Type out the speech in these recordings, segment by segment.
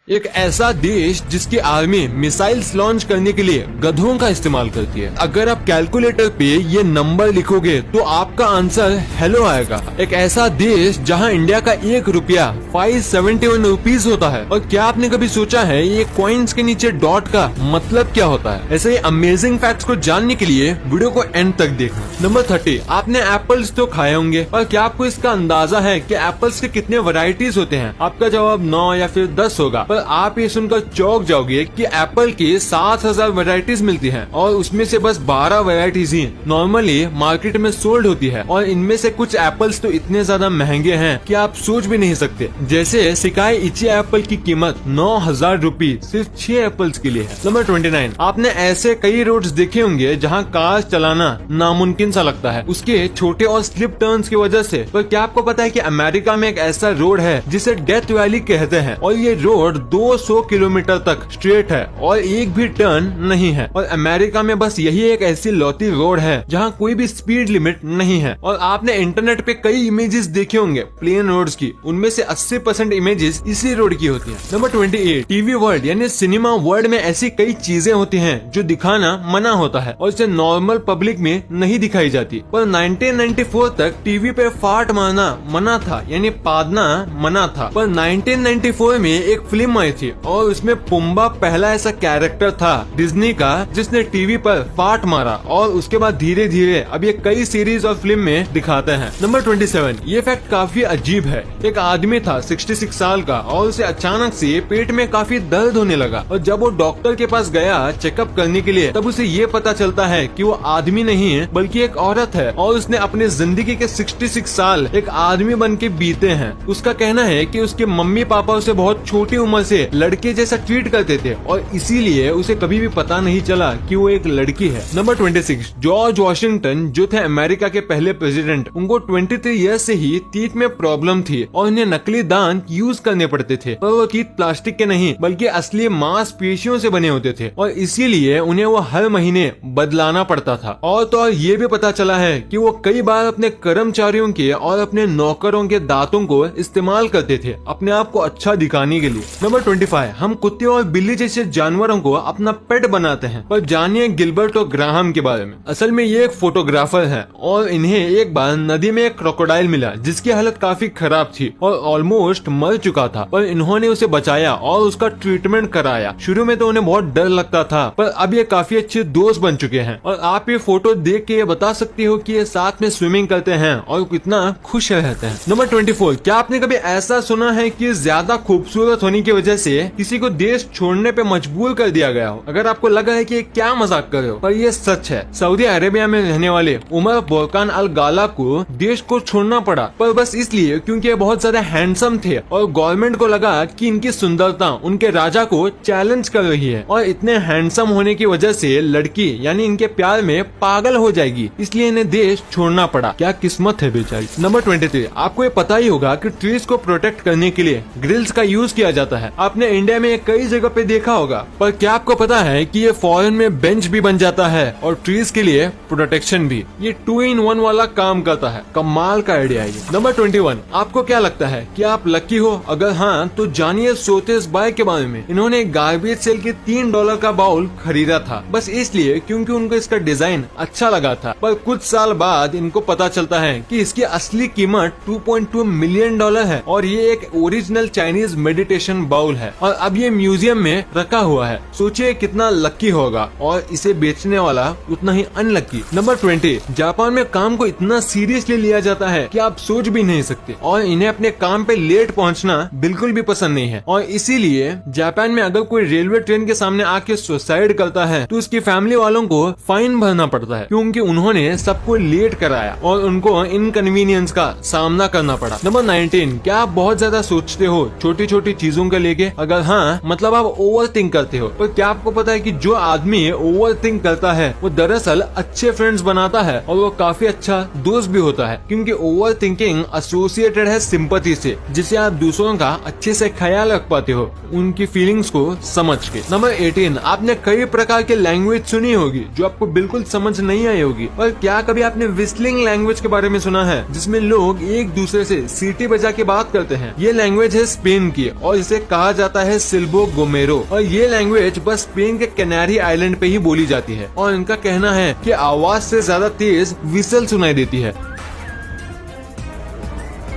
एक ऐसा देश जिसकी आर्मी मिसाइल्स लॉन्च करने के लिए गधों का इस्तेमाल करती है। अगर आप कैलकुलेटर पे ये नंबर लिखोगे तो आपका आंसर हेलो आएगा। एक ऐसा देश जहां इंडिया का 1 रुपया 571 रुपीज होता है। और क्या आपने कभी सोचा है ये कॉइन्स के नीचे डॉट का मतलब क्या होता है? ऐसे ही अमेजिंग फैक्ट्स को जानने के लिए वीडियो को एंड तक देखना। नंबर 30, आपने एप्पल्स तो खाए होंगे, और क्या आपको इसका अंदाजा है कि एप्पल्स के कितने वैरायटीज होते हैं? आपका जवाब 9 या फिर 10 होगा, पर आप ये सुनकर चौंक जाओगे कि एप्पल की 7000 वैरायटीज मिलती हैं और उसमें से बस 12 वैरायटीज ही नॉर्मली मार्केट में सोल्ड होती है। और इनमें से कुछ एप्पल्स तो इतने ज्यादा महंगे हैं कि आप सोच भी नहीं सकते। जैसे सिकाई इची एप्पल की कीमत 9000 रुपए सिर्फ 6 एप्पल्स के लिए है। नंबर 29, आपने ऐसे कई रोड्स देखे होंगे जहाँ कार चलाना नामुमकिन सा लगता है उसके छोटे और स्लिप टर्न्स की वजह से। पर क्या आपको पता है कि अमेरिका में एक ऐसा रोड है जिसे डेथ वैली कहते हैं, और ये रोड 200 किलोमीटर तक स्ट्रेट है और एक भी टर्न नहीं है। और अमेरिका में बस यही एक ऐसी लौती रोड है जहाँ कोई भी स्पीड लिमिट नहीं है। और आपने इंटरनेट पे कई इमेजेस देखे होंगे प्लेन रोड्स की, उनमें से 80% इमेजेस इसी रोड की होती हैं। नंबर 28, टीवी वर्ल्ड यानी सिनेमा वर्ल्ड में ऐसी कई चीजें होती हैं जो दिखाना मना होता है और इसे नॉर्मल पब्लिक में नहीं दिखाई जाती। पर 1994 तक टीवी पे फाट मारना मना था, यानी पादना मना था। पर 1994 में एक फिल्म आई थी और उसमें पुम्बा पहला ऐसा कैरेक्टर था डिज्नी का जिसने टीवी पर फाट मारा, और उसके बाद धीरे धीरे अब ये कई सीरीज और फिल्म में दिखाते हैं। नंबर 27, ये फैक्ट काफी अजीब है। एक आदमी था 66 साल का और उसे अचानक से पेट में काफी दर्द होने लगा, और जब वो डॉक्टर के पास गया चेकअप करने के लिए तब उसे ये पता चलता है कि वो आदमी नहीं है बल्कि एक औरत है, और उसने अपने जिंदगी के 66 साल एक आदमी बन के बीते हैं। उसका कहना है कि उसके मम्मी पापा उसे बहुत छोटी उम्र से लड़के जैसा ट्रीट करते थे और इसीलिए उसे कभी भी पता नहीं चला कि वो एक लड़की है। नंबर 26, जॉर्ज वॉशिंगटन जो थे अमेरिका के पहले प्रेसिडेंट, उनको 23 ईयर्स से ही टीथ में प्रॉब्लम थी और उन्हें नकली दांत यूज करने पड़ते थे। पर वो टीथ प्लास्टिक के नहीं बल्कि असली मांसपेशियों से बने होते थे और इसीलिए उन्हें वो हर महीने बदलाना पड़ता था। और तो और ये भी पता चला है कि वो कई बार अपने कर्मचारियों के और अपने नौकरों के दांतों को इस्तेमाल करते थे अपने आप को अच्छा दिखाने के लिए। नंबर 25, हम कुत्ते और बिल्ली जैसे जानवरों को अपना पेट बनाते हैं, पर जानिए गिलबर्ट और ग्राहम के बारे में। असल में ये एक फोटोग्राफर है और इन्हें एक बार नदी में एक क्रोकोडाइल मिला जिसकी हालत काफी खराब थी और ऑलमोस्ट मर चुका था, पर इन्होंने उसे बचाया और उसका ट्रीटमेंट कराया। शुरू में तो उन्हें बहुत डर लगता था, पर अब ये काफी अच्छे दोस्त बन चुके हैं। और आप ये फोटो देख के ये बता सकते हो कि ये साथ में स्विमिंग करते हैं और कितना खुश रहते हैं। नंबर 24, क्या आपने कभी ऐसा सुना है कि ज्यादा खूबसूरत होने की वजह से किसी को देश छोड़ने पे मजबूर कर दिया गया हो? अगर आपको लगा है कि क्या मजाक कर रहे हो, पर ये सच है। सऊदी अरेबिया में रहने वाले उमर बोरकान अल गाला को देश को छोड़ना पड़ा, पर बस इसलिए क्योंकि ये बहुत ज्यादा हैंडसम थे और गवर्नमेंट को लगा कि इनकी सुंदरता उनके राजा को चैलेंज कर रही है और इतने हैंडसम होने की वजह से लड़की यानी इनके प्यार में पागल हो जाएगी, इसलिए इन्हें देश छोड़ना पड़ा। क्या किस्मत है बेचारी। नंबर 23, आपको ये पता ही होगा कि ट्रीज को प्रोटेक्ट करने के लिए ग्रिल्स का यूज किया जाता है। आपने इंडिया में कई जगह पे देखा होगा, पर क्या आपको पता है कि ये फॉरेन में बेंच भी बन जाता है और ट्रीज के लिए प्रोटेक्शन भी। ये 2 in 1 वाला काम करता है। कमाल का आइडिया है ये। नंबर 21, आपको क्या लगता है कि आप लकी हो? अगर हाँ तो जानिए सोतेस बाय के बारे में। इन्होंने गार्बेज सेल के $3 का बाउल खरीदा था बस इसलिए क्योंकि उनको इसका डिजाइन अच्छा लगा था, पर कुछ साल बाद इनको पता चलता है कि इसकी असली कीमत $2.2 मिलियन है और ये एक ओरिजिनल चाइनीज मेडिटेशन बाउल है और अब ये म्यूजियम में रखा हुआ है। सोचिए कितना लकी होगा, और इसे बेचने वाला उतना ही अनलकी। नंबर 20, जापान में काम को इतना सीरियसली लिया जाता है कि आप सोच भी नहीं सकते, और इन्हें अपने काम पे लेट पहुंचना बिल्कुल भी पसंद नहीं है। और इसीलिए जापान में अगर कोई रेलवे ट्रेन के सामने आके सुसाइड करता है तो उसकी फैमिली वालों को फाइन भरना पड़ता है क्योंकि उन्होंने सबको लेट कराया और उनको इनकन्वीनियंस का सामना करना पड़ा। नंबर 19, क्या आप बहुत ज्यादा सोचते हो छोटी छोटी चीजों को लेके? अगर हाँ मतलब आप ओवर थिंक करते हो, पर क्या आपको पता है कि जो आदमी ओवर थिंक करता है वो दरअसल अच्छे फ्रेंड्स बनाता है और वो काफी अच्छा दोस्त भी होता है, क्योंकि ओवर थिंकिंग एसोसिएटेड है सिंपैथी से, जिसे आप दूसरों का अच्छे से ख्याल रख पाते हो उनकी फीलिंग्स को समझ के। नंबर 18, आपने कई प्रकार के लैंग्वेज सुनी होगी जो आपको बिल्कुल समझ नहीं आई होगी, पर क्या कभी आपने विस्लिंग लैंग्वेज के बारे में सुना है जिसमें लोग एक दूसरे से सीटी बजा के बात करते हैं? ये लैंग्वेज है स्पेन की और इसे कहा जाता है सिल्बो गोमेरो और ये लैंग्वेज बस स्पेन के कैनारी आइलैंड पे ही बोली जाती है और इनका कहना है कि आवाज से ज्यादा तेज विसल सुनाई देती है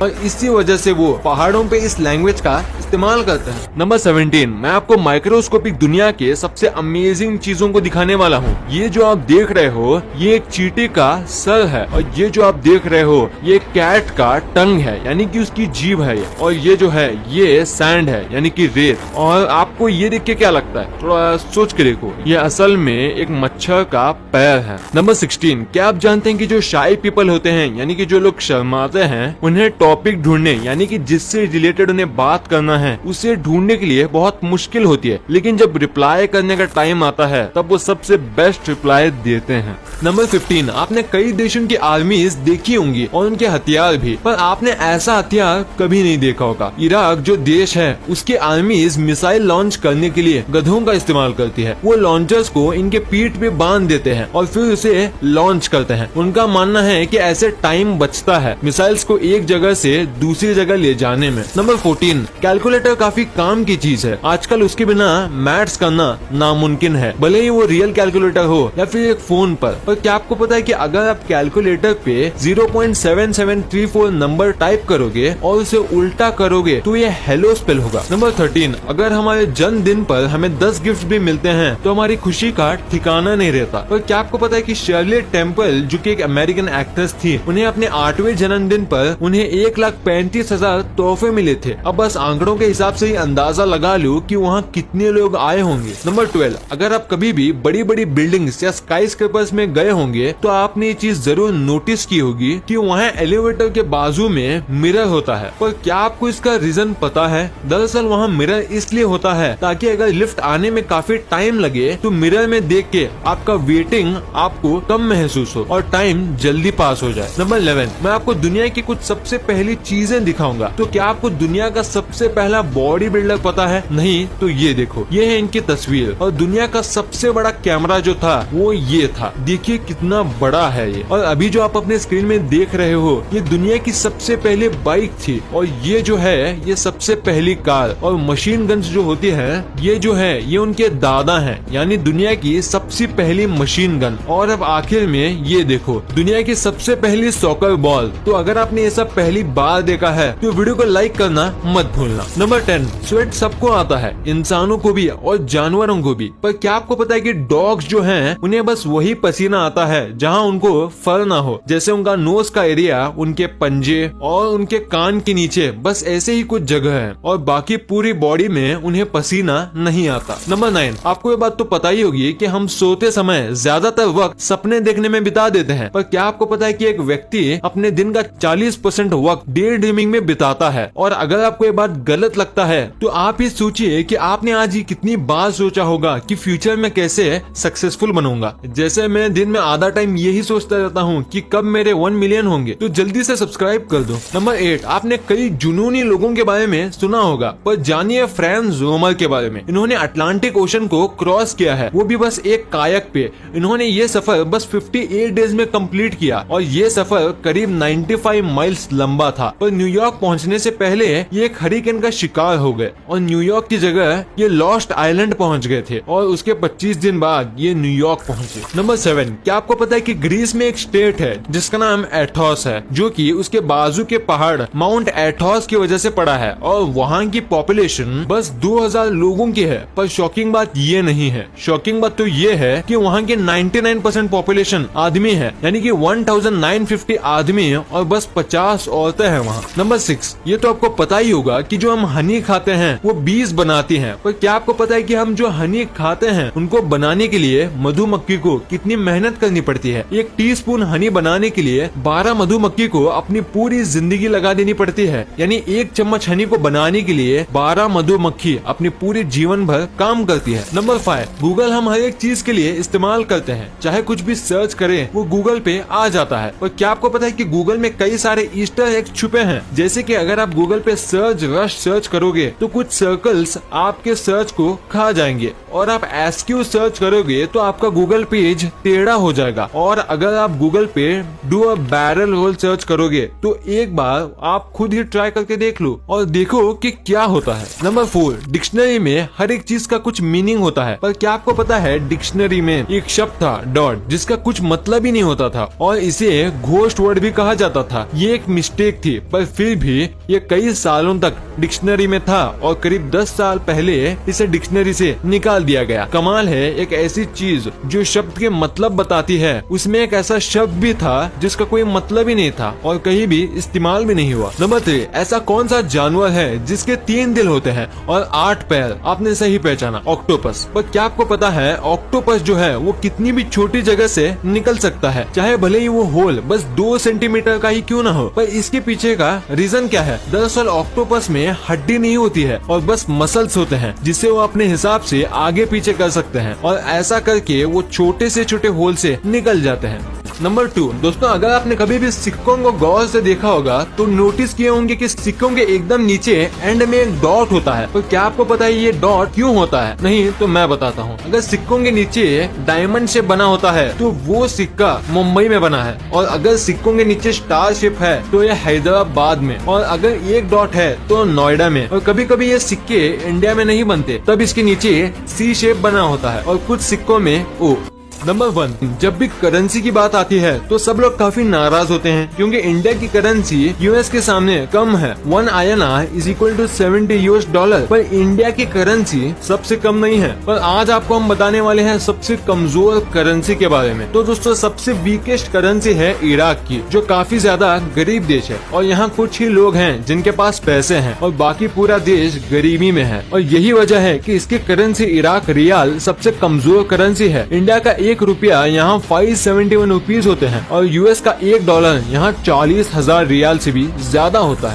और इसी वजह से वो पहाड़ों पे इस लैंग्वेज का इस्तेमाल करते हैं। नंबर 17, मैं आपको माइक्रोस्कोपिक दुनिया के सबसे अमेजिंग चीजों को दिखाने वाला हूँ। ये जो आप देख रहे हो ये एक चींटी का सर है और ये जो आप देख रहे हो ये कैट का टंग है यानी कि उसकी जीभ है ये। और ये जो है ये सैंड है यानी कि रेत। और आपको ये देख के क्या लगता है, थोड़ा सोच के देखो, ये असल में एक मच्छर का पैर है। नंबर 16, क्या आप जानते हैं कि जो शाई पीपल होते हैं यानी कि जो लोग शर्माते हैं उन्हें टॉपिक ढूंढने यानी कि जिससे रिलेटेड उन्हें बात करना है उसे ढूंढने के लिए बहुत मुश्किल होती है, लेकिन जब रिप्लाई करने का टाइम आता है तब वो सबसे बेस्ट रिप्लाई देते हैं। नंबर 15, आपने कई देशों की आर्मीज देखी होंगी और उनके हथियार भी, पर आपने ऐसा हथियार कभी नहीं देखा होगा। इराक जो देश है उसकी आर्मीज मिसाइल लॉन्च करने के लिए गधों का इस्तेमाल करती है। वो लॉन्चर्स को इनके पीठ पे बांध देते हैं और फिर उसे लॉन्च करते हैं। उनका मानना है कि ऐसे टाइम बचता है मिसाइल्स को एक जगह से दूसरी जगह ले जाने में। नंबर 14, कैलकुलेटर काफी काम की चीज है। आजकल उसके बिना मैथ्स करना नामुमकिन है, भले ही वो रियल कैलकुलेटर हो या फिर एक फोन पर। क्या आपको पता है कि अगर आप कैलकुलेटर पे 0.7734 नंबर टाइप करोगे और उसे उल्टा करोगे तो ये हेलो स्पेल होगा। नंबर 13, अगर हमारे जन्मदिन पर हमें 10 गिफ्ट भी मिलते हैं तो हमारी खुशी का ठिकाना नहीं रहता। पर क्या आपको पता है कि शर्ली टेम्पल जो कि एक अमेरिकन एक्ट्रेस थी, उन्हें अपने 8वें जन्मदिन पर उन्हें 1,35,000 तोहफे मिले थे। अब बस आंकड़ों के हिसाब से ही अंदाजा लगा लो कि वहाँ कितने लोग आए होंगे। नंबर 12, अगर आप कभी भी बड़ी बड़ी बिल्डिंग्स या स्काई स्क्रेपर्स में गए होंगे तो आपने ये चीज जरूर नोटिस की होगी कि वहाँ एलिवेटर के बाजू में मिरर होता है। पर क्या आपको इसका रीजन पता है? दरअसल वहाँ मिरर इसलिए होता है ताकि अगर लिफ्ट आने में काफी टाइम लगे तो मिरर में देख के आपका वेटिंग आपको कम महसूस हो और टाइम जल्दी पास हो जाए। नंबर 11, मैं आपको दुनिया की कुछ सबसे पहली चीजें दिखाऊंगा। तो क्या आपको दुनिया का सबसे पहला बॉडी बिल्डर पता है? नहीं तो ये देखो, ये है इनकी तस्वीर। और दुनिया का सबसे बड़ा कैमरा जो था वो ये था। देखिए कितना बड़ा है ये। और अभी जो आप अपने स्क्रीन में देख रहे हो ये दुनिया की सबसे पहली बाइक थी। और ये जो है ये सबसे पहली कार। और मशीन गन्स जो होती है ये जो है ये उनके दादा हैं, यानी दुनिया की सबसे पहली मशीन गन। और अब आखिर में ये देखो दुनिया की सबसे पहली सॉकर बॉल। तो अगर आपने ये सब पहली बार देखा है तो वीडियो को लाइक करना मत भूलना। नंबर 10, स्वेट सबको आता है, इंसानों को भी और जानवरों को भी। पर क्या आपको पता है कि डॉग्स जो हैं उन्हें बस वही पसीना आता है जहां उनको फर ना हो, जैसे उनका नोज का एरिया, उनके पंजे और उनके कान के नीचे, बस ऐसे ही कुछ जगह है और बाकी पूरी बॉडी में उन्हें पसीना नहीं आता। नंबर 9, आपको ये बात तो पता ही होगी कि हम सोते समय ज्यादातर वक्त सपने देखने में बिता देते हैं। पर क्या आपको पता है कि एक व्यक्ति अपने दिन का 40% वक्त डे ड्रीमिंग में बिताता है। और अगर आपको ये बात गलत लगता है तो आप ही सोचिए कि आपने आज ही कितनी बार सोचा होगा कि फ्यूचर में कैसे सक्सेसफुल बनूंगा। जैसे मैं दिन में आधा टाइम यही सोचता रहता हूँ कि कब मेरे 1 मिलियन होंगे, तो जल्दी से सब्सक्राइब कर दो। नंबर 8, आपने कई जुनूनी लोगों के बारे में सुना होगा, पर जानिए फ्रांज रोमर के बारे में। इन्होंने अटलांटिक ओशन को क्रॉस किया है, वो भी बस एक कायक पे। इन्होंने ये सफर बस 58 डेज में कंप्लीट किया और ये सफर करीब 95 माइल्स लंबा था। पर न्यूयॉर्क पहुंचने से पहले ये एक हरिकेन का शिकार हो गए और न्यूयॉर्क की जगह ये लॉस्ट आइलैंड पहुंच गए थे और उसके 25 दिन बाद ये न्यूयॉर्क पहुंचे। नंबर 7, क्या आपको पता है कि ग्रीस में एक स्टेट है जिसका नाम एथोस है, जो कि उसके बाजू के पहाड़ माउंट एथोस की वजह से पड़ा है और वहाँ की पॉपुलेशन बस 2000 लोगों की है। पर शॉकिंग बात ये नहीं है, शॉकिंग बात तो ये है कि वहाँ के 99% पॉपुलेशन आदमी है, यानी कि 1950 आदमी और बस 50 औरतें हैं वहाँ। नंबर 6, ये तो आपको पता ही होगा कि जो हम हनी खाते हैं वो बीज बनाती हैं। पर क्या आपको पता है कि हम जो हनी खाते हैं उनको बनाने के लिए मधुमक्खी को कितनी मेहनत करनी पड़ती है? एक टीस्पून हनी बनाने के लिए 12 मधुमक्खी को अपनी पूरी जिंदगी लगा देनी पड़ती है, यानी 1 चम्मच हनी को बनाने के लिए 12 मधुमक्खी अपनी पूरी जीवन भर काम करती है। नंबर 5, गूगल हम हर एक चीज के लिए इस्तेमाल करते हैं, चाहे कुछ भी सर्च करें वो गूगल पे आ जाता है। और क्या आपको पता है कि गूगल में कई सारे ईस्टर एग छुपे हैं, जैसे कि अगर आप गूगल पे सर्च रश सर्च करोगे तो कुछ सर्कल्स आपके सर्च को खा जाएंगे और आप एसक्यू सर्च करोगे तो आपका गूगल पेज टेढ़ा हो जाएगा। और अगर आप गूगल पे do a barrel roll search करोगे तो एक बार आप खुद ही ट्राई करके देख लो और देखो कि क्या होता है। नंबर 4, डिक्शनरी में हर एक चीज का कुछ मीनिंग होता है, पर क्या आपको पता है डिक्शनरी में एक शब्द था डॉट जिसका कुछ मतलब ही नहीं होता था और इसे घोस्ट वर्ड भी कहा जाता था। ये एक मिस्टेक थी, पर फिर भी ये कई सालों तक डिक्शनरी में था और करीब 10 साल पहले इसे डिक्शनरी से निकाल दिया गया। कमाल है, एक ऐसी चीज जो शब्द के मतलब बताती है, उसमें एक ऐसा शब्द भी था जिसका कोई मतलब ही नहीं था और कहीं भी इस्तेमाल भी नहीं हुआ। नंबर 3, ऐसा कौन सा जानवर है जिसके 3 दिल होते हैं और 8 पैर? आपने सही पहचाना, ऑक्टोपस। पर क्या आपको पता है ऑक्टोपस जो है वो कितनी भी छोटी जगह से निकल सकता है, चाहे भले ही वो होल बस 2 सेंटीमीटर का ही क्यों ना हो। पर इसके पीछे का रीजन क्या है? दरअसल ऑक्टोपस में हड्डी नहीं होती है और बस मसल्स होते हैं जिससे वो अपने हिसाब से आगे पीछे कर सकते हैं और ऐसा करके वो छोटे से छोटे होल से निकल जाते हैं। नंबर 2, दोस्तों अगर आपने कभी भी सिक्कों को गौर से देखा होगा तो नोटिस किए होंगे कि सिक्कों के एकदम नीचे एंड में एक डॉट होता है। तो क्या आपको पता है ये डॉट क्यों होता है? नहीं तो मैं बताता हूँ। अगर सिक्कों के नीचे डायमंड शेप बना होता है तो वो सिक्का मुंबई में बना है, और अगर सिक्कों के नीचे स्टार शेप है तो ये हैदराबाद में, और अगर एक डॉट है तो नोएडा में। और कभी कभी ये सिक्के इंडिया में नहीं बनते, तब इसके नीचे सी शेप बना होता है और कुछ सिक्कों में ओ। नंबर 1, जब भी करेंसी की बात आती है तो सब लोग काफी नाराज होते हैं क्योंकि इंडिया की करेंसी यूएस के सामने कम है। 1 INR इज इक्वल टू $70। पर इंडिया की करेंसी सबसे कम नहीं है। पर आज आपको हम बताने वाले हैं सबसे कमजोर करेंसी के बारे में। तो दोस्तों सबसे वीकेस्ट करेंसी है इराक की, जो काफी ज्यादा गरीब देश है और यहाँ कुछ ही लोग हैं जिनके पास पैसे हैं और बाकी पूरा देश गरीबी में है। और यही वजह है कि इसकी करेंसी इराक रियाल सबसे कमजोर करेंसी है। इंडिया का 1 रुपया यहाँ 571 रुपीज होते हैं और यूएस का $1 यहाँ 40,000 रियाल से भी ज्यादा होता है।